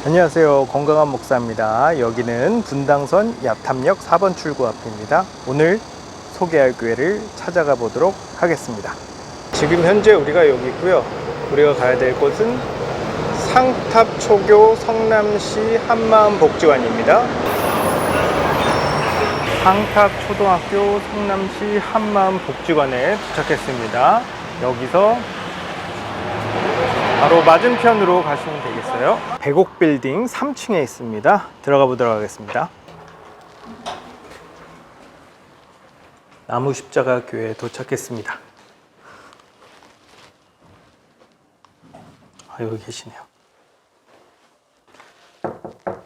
안녕하세요. 건강한 목사입니다. 여기는 분당선 야탐역 4번 출구 앞입니다. 오늘 소개할 교회를 찾아가 보도록 하겠습니다. 지금 현재 우리가 여기 있고요. 우리가 가야 될 곳은 상탑초교 성남시 한마음복지관입니다. 상탑초등학교 성남시 한마음복지관에 도착했습니다. 여기서 바로 맞은편으로 가시면 되겠어요. 백옥빌딩 3층에 있습니다. 들어가 보도록 하겠습니다. 나무십자가 교회에 도착했습니다. 여기 계시네요.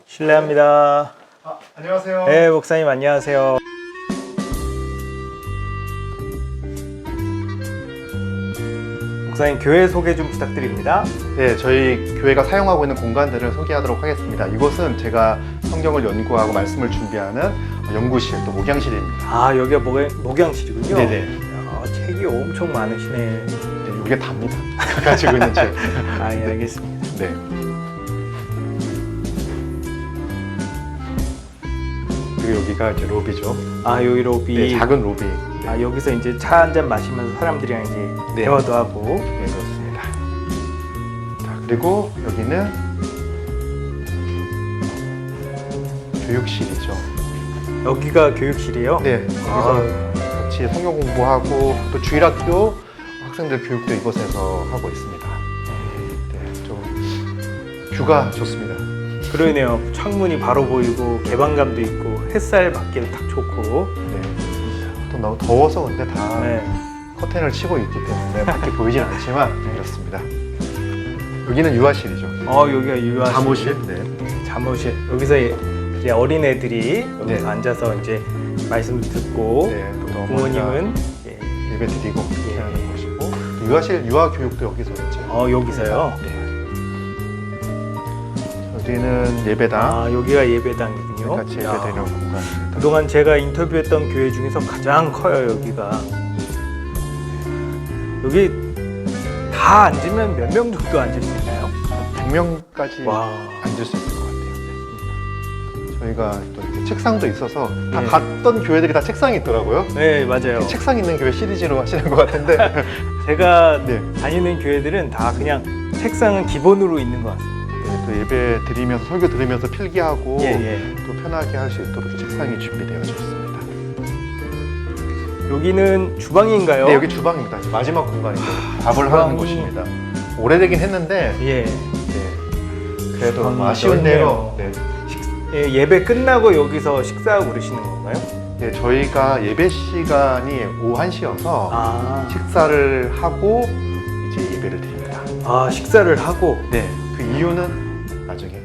실례합니다. 안녕하세요. 네, 목사님 안녕하세요. 목사님 교회 소개 좀 부탁드립니다. 네, 저희 교회가 사용하고 있는 공간들을 소개하도록 하겠습니다. 이곳은 제가 성경을 연구하고 말씀을 준비하는 연구실, 또 목양실입니다. 여기가 목양실이군요. 네네. 책이 엄청 많으시네. 네, 이게 답니다. 가지고 있는 책. 예, 알겠습니다. 네. 그리고 여기가 이제 로비죠. 여기 로비. 네, 작은 로비. 여기서 이제 차 한 잔 마시면서 사람들이랑 이제 네. 대화도 하고. 네, 그렇습니다. 자, 그리고 여기는 교육실이죠. 여기가 교육실이에요? 네, 여기서 같이 성경 공부하고 또 주일학교 학생들 교육도 이곳에서 하고 있습니다. 네, 좀 뷰가 좋습니다. 그러네요. 창문이 바로 보이고 개방감도 있고 햇살 받기도 딱 좋고. 네, 또 너무 더워서 근데 다 네. 커튼을 치고 있기 때문에 밖에 보이진 않지만 그렇습니다. 여기는 유아실이죠. 여기가 유아실. 잠옷실. 네. 잠옷실. 여기서 이제 어린애들이 여기서 네. 앉아서 이제 말씀을 듣고 네, 또 부모님은 예배 드리고 그렇게 하는 곳이고 또 유아실 유아 교육도 여기서 있죠. 여기서요. 네. 여기는 예배당. 여기가 예배당이군요. 같이 예배 드리는 공간입니다. 그동안 제가 인터뷰했던 교회 중에서 가장 커요. 여기가. 여기 다 앉으면 몇 명 정도 앉을 수 있나요? 100명까지 와. 앉을 수 있을 것 같아요. 네. 저희가 또 이렇게 책상도 있어서 다 네. 갔던 교회들이 다 책상이 있더라고요. 네, 맞아요. 책상 있는 교회 시리즈로 하시는 것 같은데. 제가 네. 다니는 교회들은 다 그냥 책상은 기본으로 있는 것 같습니다. 네, 또 예배 드리면서 설교 들으면서 필기하고 예. 또 편하게 할 수 있도록 책상이 준비되어 있습니다. 여기는 주방인가요? 네, 여기 주방입니다. 마지막 공간이죠. 밥을 주방이- 하는 곳입니다. 오래되긴 했는데 예. 네, 그래도 주방이 뭐 아쉬운 넓네요. 대로 예배 끝나고 여기서 식사하고 그러시는 건가요? 네, 저희가 예배 시간이 오후 1시여서 식사를 하고 이제 예배를 드립니다. 식사를 하고. 네, 그 이유는 나중에.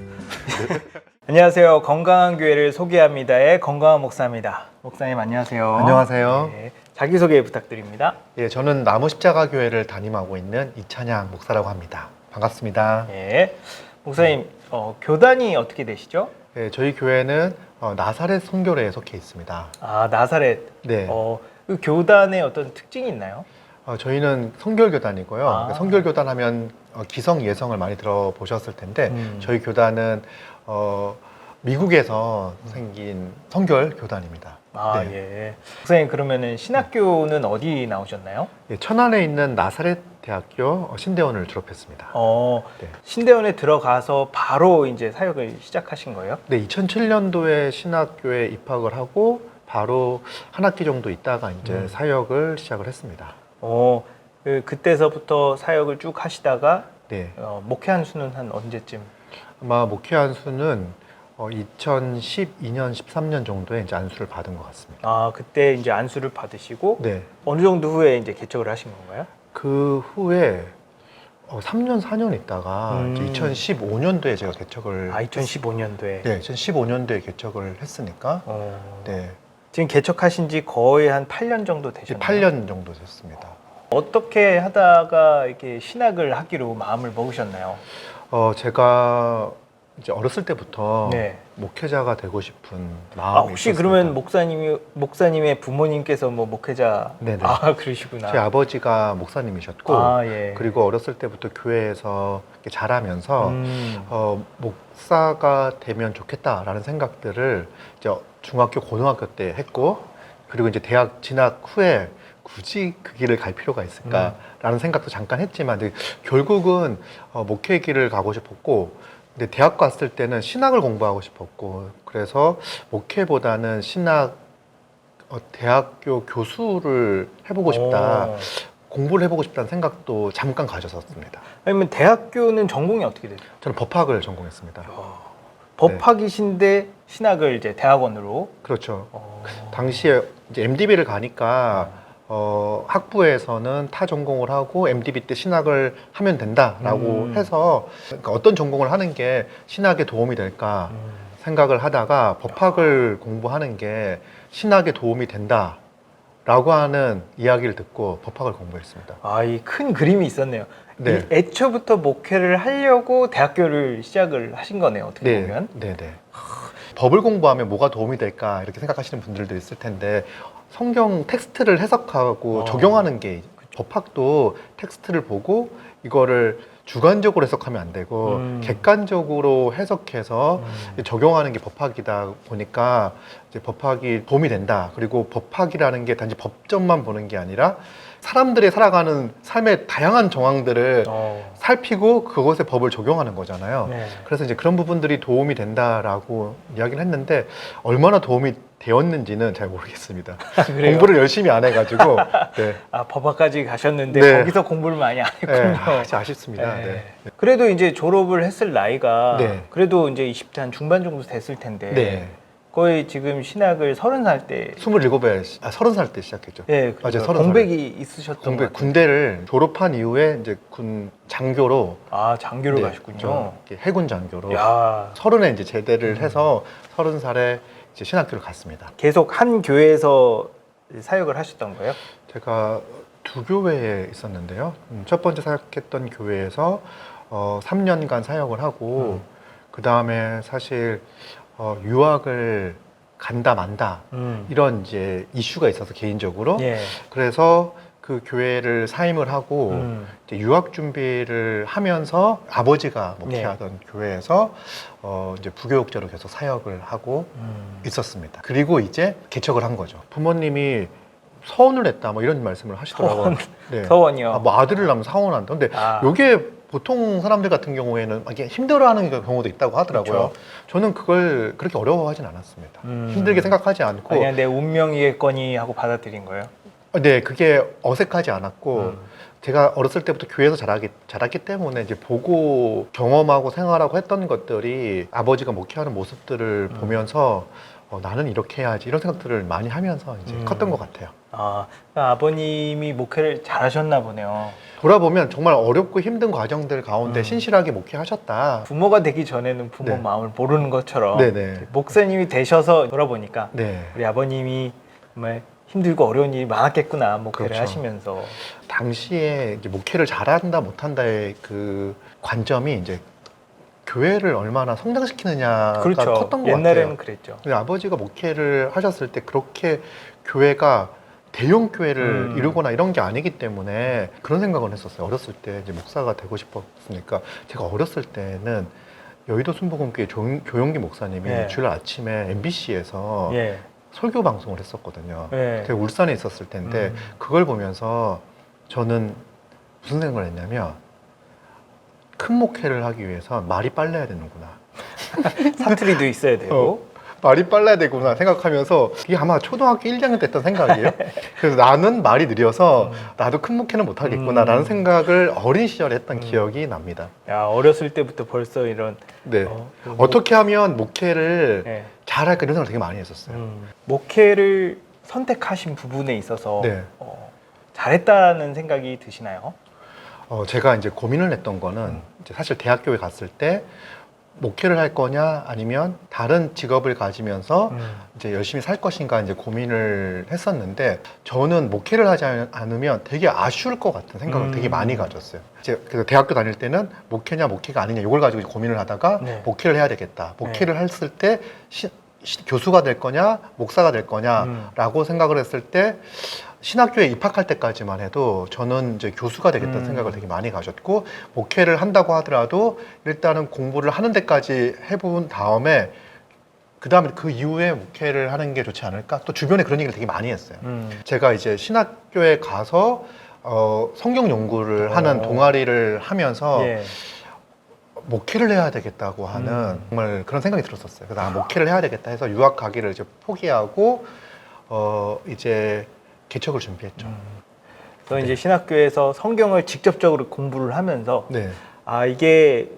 안녕하세요. 건강한 교회를 소개합니다의 건강한 목사입니다. 목사님 안녕하세요. 안녕하세요. 네, 자기소개 부탁드립니다. 예, 저는 나무십자가 교회를 담임하고 있는 이찬양 목사라고 합니다. 반갑습니다. 네. 목사님, 교단이 어떻게 되시죠? 네, 저희 교회는 나사렛 선교회에 속해 있습니다. 나사렛. 네, 그 교단의 어떤 특징이 있나요? 저희는 성결교단이고요. 아. 성결교단 하면 기성 예성을 많이 들어보셨을 텐데 저희 교단은 미국에서 생긴 성결교단입니다. 네. 예. 목사님 그러면은 신학교는 어디 나오셨나요? 예, 천안에 있는 나사렛 대학교 신대원을 졸업했습니다. 네. 신대원에 들어가서 바로 이제 사역을 시작하신 거예요? 네, 2007년도에 신학교에 입학을 하고 바로 한 학기 정도 있다가 이제 사역을 시작을 했습니다. 그때서부터 사역을 쭉 하시다가 네, 목회한 수는 한 언제쯤? 아마 목회한 수는 2012년, 13년 정도에 이제 안수를 받은 것 같습니다. 그때 이제 안수를 받으시고 네, 어느 정도 후에 이제 개척을 하신 건가요? 그 후에 3년, 4년 있다가 이제 2015년도에 제가 개척을 2015년도에. 네, 2015년도에 개척을 했으니까 네, 지금 개척하신 지 거의 한 8년 정도 이제 되셨나요? 8년 정도 됐습니다. 어떻게 하다가 이렇게 신학을 하기로 마음을 먹으셨나요? 제가 이제 어렸을 때부터 네. 목회자가 되고 싶은 마음이 혹시 있었습니다. 그러면 목사님의 부모님께서 뭐 목회자? 네네. 그러시구나. 제 아버지가 목사님이셨고 예. 그리고 어렸을 때부터 교회에서 이렇게 자라면서 음. 목사가 되면 좋겠다라는 생각들을 이제 중학교, 고등학교 때 했고 그리고 이제 대학 진학 후에 굳이 그 길을 갈 필요가 있을까라는 생각도 잠깐 했지만 근데 결국은 목회 길을 가고 싶었고 근데 대학 갔을 때는 신학을 공부하고 싶었고 그래서 목회보다는 신학 대학교 교수를 해보고 싶다 공부를 해보고 싶다는 생각도 잠깐 가졌었습니다. 아니면 대학교는 전공이 어떻게 되죠? 저는 법학을 전공했습니다. 법학이신데 신학을 이제 대학원으로. 그렇죠. 당시에 이제 MDB를 가니까 학부에서는 타 전공을 하고 MDB 때 신학을 하면 된다라고 해서 그러니까 어떤 전공을 하는 게 신학에 도움이 될까 생각을 하다가 법학을 공부하는 게 신학에 도움이 된다라고 하는 이야기를 듣고 법학을 공부했습니다. 이 큰 그림이 있었네요. 네. 이 애초부터 목회를 하려고 대학교를 시작을 하신 거네요. 어떻게 보면. 네. 법을 공부하면 뭐가 도움이 될까 이렇게 생각하시는 분들도 있을 텐데 성경 텍스트를 해석하고 적용하는 게 법학도 텍스트를 보고 이거를 주관적으로 해석하면 안 되고 객관적으로 해석해서 적용하는 게 법학이다 보니까 이제 법학이 도움이 된다. 그리고 법학이라는 게 단지 법전만 보는 게 아니라 사람들이 살아가는 삶의 다양한 정황들을 살피고 그것에 법을 적용하는 거잖아요. 네. 그래서 이제 그런 부분들이 도움이 된다라고 이야기를 했는데 얼마나 도움이 되었는지는 잘 모르겠습니다. 그래요? 공부를 열심히 안 해가지고. 네. 법학까지 가셨는데 네. 거기서 공부를 많이 안 했군요. 진짜 아쉽습니다. 네. 그래도 이제 졸업을 했을 나이가 네. 그래도 이제 20대 한 중반 정도 됐을 텐데 네. 거의 지금 신학을 30살 때 27에 30살 때 시작했죠. 맞아요. 30살. 공백이 있으셨던 것 같아요. 군대를 졸업한 이후에 이제 군 장교로 장교로 가셨군요. 해군 장교로 야. 30에 이제 제대를 해서 30살에 이제 신학교를 갔습니다. 계속 한 교회에서 사역을 하셨던 거예요? 제가 두 교회에 있었는데요. 첫 번째 사역했던 교회에서 3년간 사역을 하고 그 다음에 사실 유학을 간다 만다 이런 이제 이슈가 있어서 개인적으로 예. 그래서 그 교회를 사임을 하고 이제 유학 준비를 하면서 아버지가 목회하던 교회에서 이제 부교육자로 계속 사역을 하고 있었습니다. 그리고 이제 개척을 한 거죠. 부모님이 서원을 했다 뭐 이런 말씀을 하시더라고요. 네. 서원이요. 뭐 아들을 낳으면 사원한다. 근데 요게 보통 사람들 같은 경우에는 이게 힘들어하는 경우도 있다고 하더라고요. 그렇죠. 저는 그걸 그렇게 어려워하진 않았습니다. 힘들게 생각하지 않고 그냥 내 운명이겠거니 하고 받아들인 거예요? 네, 그게 어색하지 않았고 제가 어렸을 때부터 교회에서 자랐기 때문에 이제 보고 경험하고 생활하고 했던 것들이 아버지가 목회하는 모습들을 보면서 나는 이렇게 해야지 이런 생각들을 많이 하면서 이제 컸던 것 같아요. 그러니까 아버님이 목회를 잘하셨나 보네요. 돌아보면 정말 어렵고 힘든 과정들 가운데 신실하게 목회하셨다. 부모가 되기 전에는 부모 네. 마음을 모르는 것처럼 네네. 목사님이 되셔서 돌아보니까 네. 우리 아버님이 정말 힘들고 어려운 일이 많았겠구나 목회를 그렇죠. 하시면서. 당시에 이제 목회를 잘한다 못한다의 그 관점이 이제 교회를 얼마나 성장시키느냐가 그렇죠. 컸던 것 옛날에는 같아요. 그랬죠. 근데 아버지가 목회를 하셨을 때 그렇게 교회가 대형 교회를 이루거나 이런 게 아니기 때문에 그런 생각을 했었어요. 어렸을 때 이제 목사가 되고 싶었으니까 제가 어렸을 때는 여의도 순복음교회 조용기 목사님이 예. 주일 아침에 MBC에서 예. 설교 방송을 했었거든요. 예. 제가 울산에 있었을 텐데 그걸 보면서 저는 무슨 생각을 했냐면 큰 목회를 하기 위해서 말이 빨라야 되는구나. 사투리도 있어야 되고. 말이 빨라야 되구나 생각하면서 이게 아마 초등학교 1학년 때 했던 생각이에요. 그래서 나는 말이 느려서 나도 큰 목회는 못하겠구나 라는 생각을 어린 시절에 했던 기억이 납니다. 야, 어렸을 때부터 벌써 이런. 네. 어떻게 하면 목회를 네. 잘할까 이런 생각을 되게 많이 했었어요. 목회를 선택하신 부분에 있어서 네. 잘했다는 생각이 드시나요? 제가 이제 고민을 했던 거는 이제 사실 대학교에 갔을 때 목회를 할 거냐 아니면 다른 직업을 가지면서 이제 열심히 살 것인가 이제 고민을 했었는데 저는 목회를 하지 않으면 되게 아쉬울 것 같은 생각을 되게 많이 가졌어요. 이제 그래서 대학교 다닐 때는 목회냐 목회가 아니냐 이걸 가지고 이제 고민을 하다가 네. 목회를 해야 되겠다. 목회를 했을 때 교수가 될 거냐 목사가 될 거냐라고 생각을 했을 때 신학교에 입학할 때까지만 해도 저는 이제 교수가 되겠다는 생각을 되게 많이 가졌고 목회를 한다고 하더라도 일단은 공부를 하는 데까지 해본 다음에 그 다음에 그 이후에 목회를 하는 게 좋지 않을까? 또 주변에 그런 얘기를 되게 많이 했어요. 제가 이제 신학교에 가서 성경 연구를 하는 동아리를 하면서 예. 목회를 해야 되겠다고 하는 정말 그런 생각이 들었었어요. 그래서 목회를 해야 되겠다 해서 유학 가기를 이제 포기하고 이제 개척을 준비했죠. 저는 이제 신학교에서 성경을 직접적으로 공부를 하면서 네. 아 이게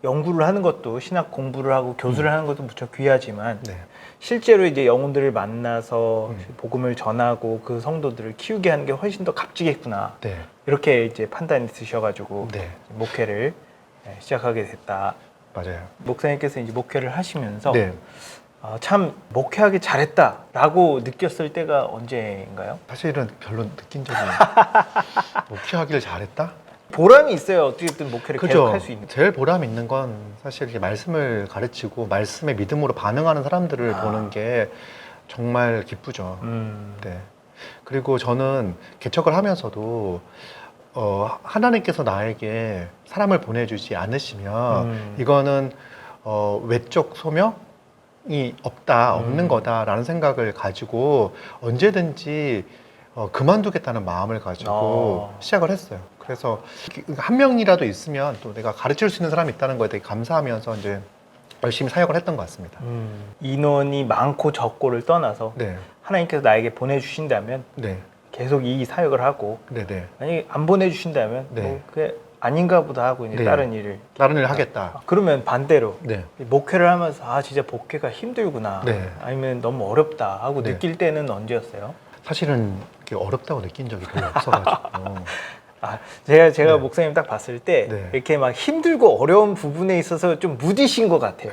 연구를 하는 것도 신학 공부를 하고 교수를 하는 것도 무척 귀하지만 네. 실제로 이제 영혼들을 만나서 복음을 전하고 그 성도들을 키우게 하는 게 훨씬 더 값지겠구나. 네. 이렇게 이제 판단이 드셔가지고 네. 목회를 시작하게 됐다. 맞아요. 목사님께서 이제 목회를 하시면서 네. 참 목회하기 잘했다라고 느꼈을 때가 언제인가요? 사실은 별로 느낀 적이 목회하기를 잘했다? 보람이 있어요. 어떻게든 목회를 계속 할 수 있는. 제일 보람 있는 건 사실 이렇게 말씀을 가르치고 말씀의 믿음으로 반응하는 사람들을 보는 게 정말 기쁘죠. 네. 그리고 저는 개척을 하면서도 하나님께서 나에게 사람을 보내주지 않으시면 이거는 외적 소명이 없는 거다라는 생각을 가지고 언제든지 그만두겠다는 마음을 가지고 시작을 했어요. 그래서 한 명이라도 있으면 또 내가 가르칠 수 있는 사람이 있다는 거에 되게 감사하면서 이제 열심히 사역을 했던 것 같습니다. 인원이 많고 적고를 떠나서 네. 하나님께서 나에게 보내주신다면 네. 계속 이 사역을 하고 네네. 만약에 안 보내주신다면 네. 뭐 그게 아닌가 보다 하고 이제 네. 다른 일을 하겠다. 그러면 반대로 네. 목회를 하면서 아 진짜 목회가 힘들구나 네. 아니면 너무 어렵다 하고 네. 느낄 때는 언제였어요? 사실은 이렇게 어렵다고 느낀 적이 별로 없어가지고. 아 제가 네. 목사님 딱 봤을 때 네. 이렇게 막 힘들고 어려운 부분에 있어서 좀 무디신 것 같아요.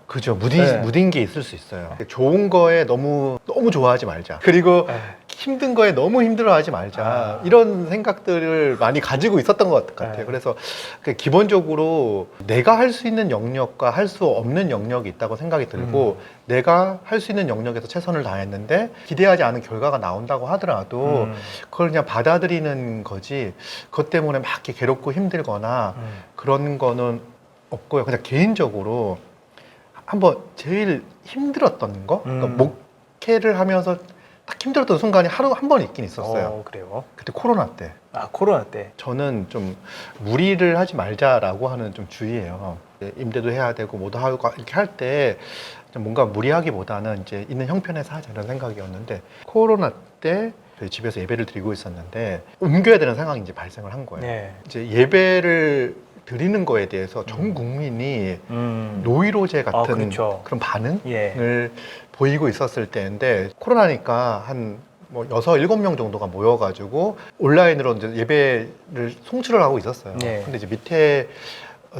그죠. 네. 무딘 게 있을 수 있어요. 좋은 거에 너무 좋아하지 말자. 그리고 힘든 거에 너무 힘들어하지 말자. 이런 생각들을 많이 가지고 있었던 것 같아요. 그래서 기본적으로 내가 할 수 있는 영역과 할 수 없는 영역이 있다고 생각이 들고 내가 할 수 있는 영역에서 최선을 다했는데 기대하지 않은 결과가 나온다고 하더라도 그걸 그냥 받아들이는 거지 그것 때문에 막 이렇게 괴롭고 힘들거나 그런 거는 없고요. 그냥 개인적으로 한번 제일 힘들었던 거 그러니까 목회를 하면서 딱 힘들었던 순간이 하루 한 번 있긴 있었어요. 그래요? 그때 코로나 때. 아 코로나 때. 저는 좀 무리를 하지 말자라고 하는 좀 주의예요. 임대도 해야 되고 뭐도 하고 이렇게 할 때 뭔가 무리하기보다는 이제 있는 형편에서 하자 이런 생각이었는데 코로나 때 저희 집에서 예배를 드리고 있었는데 옮겨야 되는 상황이 이제 발생을 한 거예요. 네. 이제 예배를 드리는 거에 대해서 전 국민이 노이로제 같은 그렇죠. 그런 반응을 예. 보이고 있었을 때인데 코로나니까 한 뭐 6, 7명 정도가 모여가지고 온라인으로 이제 예배를 송출을 하고 있었어요. 네. 근데 이제 밑에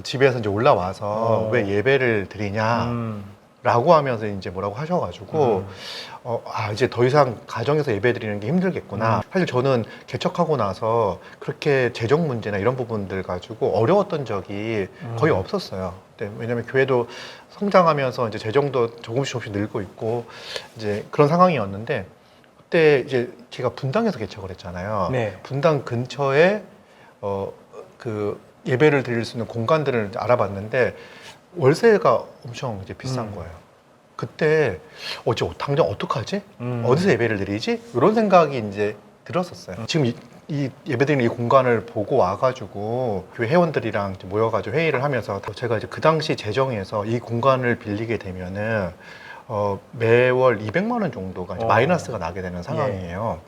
집에서 이제 올라와서 왜 예배를 드리냐 라고 하면서 이제 뭐라고 하셔가지고 이제 더 이상 가정에서 예배 드리는 게 힘들겠구나. 사실 저는 개척하고 나서 그렇게 재정 문제나 이런 부분들 가지고 어려웠던 적이 거의 없었어요. 네, 왜냐면 교회도 성장하면서 이제 재정도 조금씩 늘고 있고 이제 그런 상황이었는데 그때 이제 제가 분당에서 개척을 했잖아요. 네. 분당 근처에 그 예배를 드릴 수 있는 공간들을 알아봤는데 월세가 엄청 이제 비싼 거예요. 그때 당장 어떡하지? 어디서 예배를 드리지? 이런 생각이 이제 들었었어요. 지금 이 예배드리는 이 공간을 보고 와가지고 교회 회원들이랑 이제 모여가지고 회의를 하면서 제가 이제 그 당시 재정에서 이 공간을 빌리게 되면은 매월 200만 원 정도가 이제 마이너스가 나게 되는 상황이에요.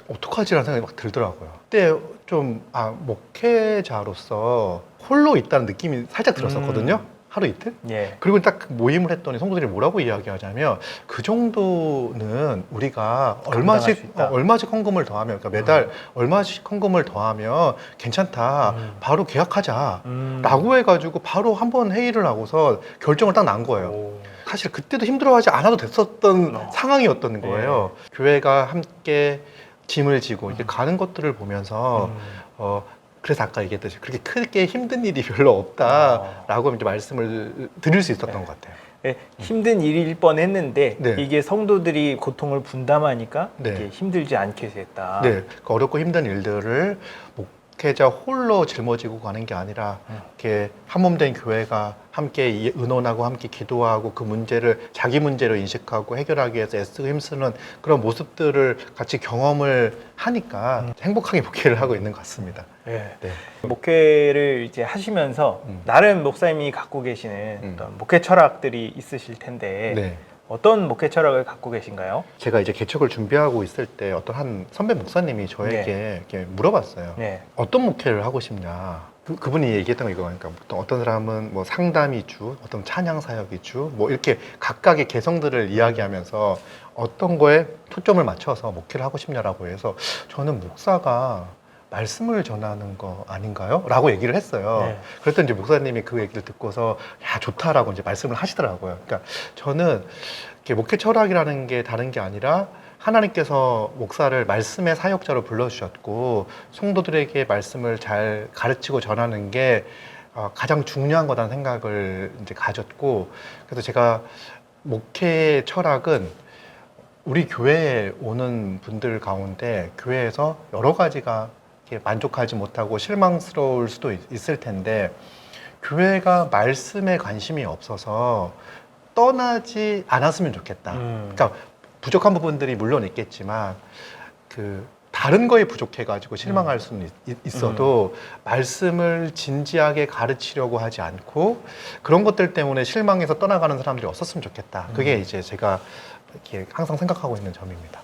어떡하지라는 생각이 막 들더라고요. 그때 좀 목회자로서 홀로 있다는 느낌이 살짝 들었었거든요. 하루 이틀? 예. 그리고 딱 모임을 했더니 성도들이 뭐라고 이야기하냐면 그 정도는 우리가 감당할 수 있다. 얼마씩 헌금을 더하면 그러니까 매달 얼마씩 헌금을 더하면 괜찮다. 바로 계약하자. 라고 해가지고 바로 한번 회의를 하고서 결정을 딱 난 거예요. 오. 사실 그때도 힘들어하지 않아도 됐었던 상황이었던 거예요. 교회가 함께 짐을 지고 이렇게 가는 것들을 보면서 그래서 아까 얘기했듯이 그렇게 크게 힘든 일이 별로 없다라고 이제 말씀을 드릴 수 있었던 것 같아요. 네, 힘든 일일 뻔했는데 네. 이게 성도들이 고통을 분담하니까 네. 이게 힘들지 않게 됐다. 네, 그 어렵고 힘든 일들을 목회자 홀로 짊어지고 가는 게 아니라 이렇게 한몸된 교회가 함께 의논하고 함께 기도하고 그 문제를 자기 문제로 인식하고 해결하기 위해서 애쓰고 힘쓰는 그런 모습들을 같이 경험을 하니까 행복하게 목회를 하고 있는 것 같습니다. 네. 네. 목회를 이제 하시면서 나름 목사님이 갖고 계시는 어떤 목회 철학들이 있으실 텐데 네. 어떤 목회 철학을 갖고 계신가요? 제가 이제 개척을 준비하고 있을 때 어떤 한 선배 목사님이 저에게 이렇게 물어봤어요. 네. 어떤 목회를 하고 싶냐? 그분이 얘기했던 거 이거니까 보통 어떤 사람은 뭐 상담 위주, 어떤 찬양 사역 위주, 뭐 이렇게 각각의 개성들을 이야기하면서 어떤 거에 초점을 맞춰서 목회를 하고 싶냐라고 해서 저는 목사가 말씀을 전하는 거 아닌가요? 라고 얘기를 했어요. 네. 그랬더니 이제 목사님이 그 얘기를 듣고서 야 좋다라고 이제 말씀을 하시더라고요. 그러니까 저는 이렇게 목회 철학이라는 게 다른 게 아니라 하나님께서 목사를 말씀의 사역자로 불러주셨고 성도들에게 말씀을 잘 가르치고 전하는 게 가장 중요한 거라는 생각을 이제 가졌고 그래서 제가 목회 철학은 우리 교회에 오는 분들 가운데 교회에서 여러 가지가 만족하지 못하고 실망스러울 수도 있을 텐데 교회가 말씀에 관심이 없어서 떠나지 않았으면 좋겠다. 그러니까 부족한 부분들이 물론 있겠지만 그 다른 거에 부족해가지고 실망할 수는 있어도 말씀을 진지하게 가르치려고 하지 않고 그런 것들 때문에 실망해서 떠나가는 사람들이 없었으면 좋겠다. 그게 이제 제가 이렇게 항상 생각하고 있는 점입니다.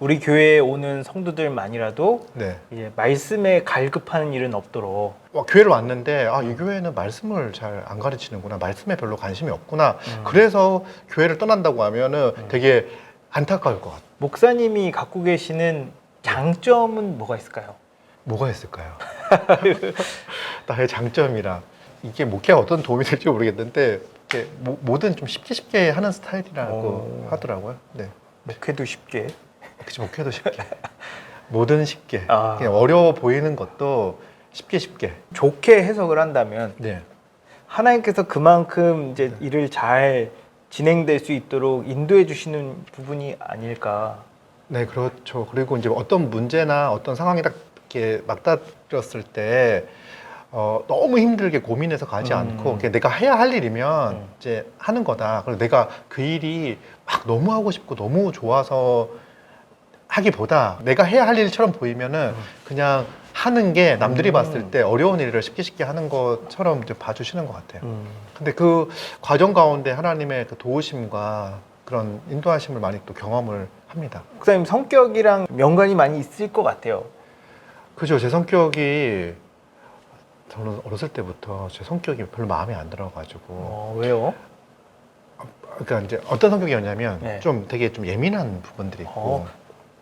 우리 교회에 오는 성도들만이라도 네. 이제 말씀에 갈급하는 일은 없도록 교회를 왔는데 이 교회는 말씀을 잘 안 가르치는구나, 말씀에 별로 관심이 없구나. 그래서 교회를 떠난다고 하면은 되게 안타까울 것 같아요. 목사님이 갖고 계시는 장점은 뭐가 있을까요? 뭐가 있을까요? 나의 장점이라 이게 목회가 어떤 도움이 될지 모르겠는데 이렇게 뭐든 좀 쉽게 하는 스타일이라고 하더라고요. 네. 목회도 쉽게. 그치, 목회도 쉽게. 뭐든 쉽게. 아. 그냥 어려워 보이는 것도 쉽게. 좋게 해석을 한다면 네. 하나님께서 그만큼 이제 일을 잘 진행될 수 있도록 인도해 주시는 부분이 아닐까. 네, 그렇죠. 그리고 이제 어떤 문제나 어떤 상황이 딱 이렇게 맞닥뜨렸을 때 너무 힘들게 고민해서 가지 않고 그냥 내가 해야 할 일이면 이제 하는 거다. 그리고 내가 그 일이 막 너무 하고 싶고 너무 좋아서 하기보다 내가 해야 할 일처럼 보이면은 그냥 하는 게 남들이 봤을 때 어려운 일을 쉽게 하는 것처럼 이제 봐주시는 것 같아요. 근데 그 과정 가운데 하나님의 그 도우심과 그런 인도하심을 많이 또 경험을 합니다. 목사님 성격이랑 연관이 많이 있을 것 같아요. 그죠. 제 성격이 저는 어렸을 때부터 제 성격이 별로 마음에 안 들어가지고 왜요? 그러니까 이제 어떤 성격이었냐면 네. 좀 되게 좀 예민한 부분들이 있고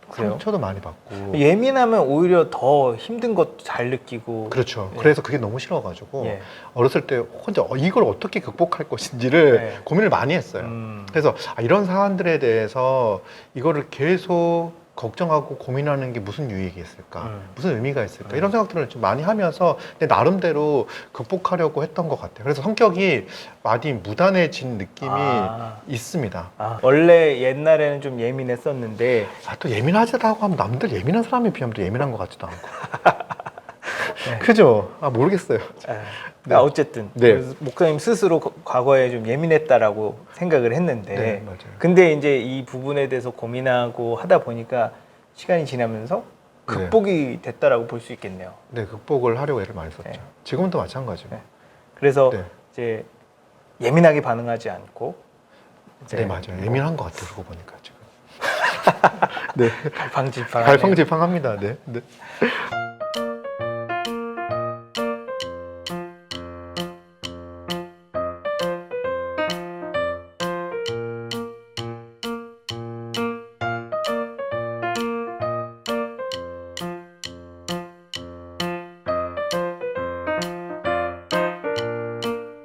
그래요? 상처도 많이 받고 예민하면 오히려 더 힘든 것도 잘 느끼고. 그렇죠. 예. 그래서 그게 너무 싫어가지고 예. 어렸을 때 혼자 이걸 어떻게 극복할 것인지를 네. 고민을 많이 했어요. 그래서 이런 사안들에 대해서 이거를 계속 걱정하고 고민하는 게 무슨 유익이 있을까? 무슨 의미가 있을까? 이런 생각들을 좀 많이 하면서 내 나름대로 극복하려고 했던 것 같아요. 그래서 성격이 많이 무단해진 느낌이 있습니다. 원래 옛날에는 좀 예민했었는데 또 예민하다고 하면 남들 예민한 사람에 비하면 또 예민한 것 같지도 않고. 네. 그죠? 모르겠어요. 네. 어쨌든 네. 목사님 스스로 과거에 좀 예민했다라고 생각을 했는데 네, 맞아요. 근데 이제 이 부분에 대해서 고민하고 하다 보니까 시간이 지나면서 극복이 됐다라고 볼 수 있겠네요. 네, 극복을 하려고 애를 많이 썼죠. 네. 지금도 마찬가지고. 네. 그래서 네. 이제 예민하게 반응하지 않고 이제 네, 맞아요. 예민한 것 같아요. 그거 보니까 지금. 네. 갈팡질팡 갈팡질팡합니다. 네. 네.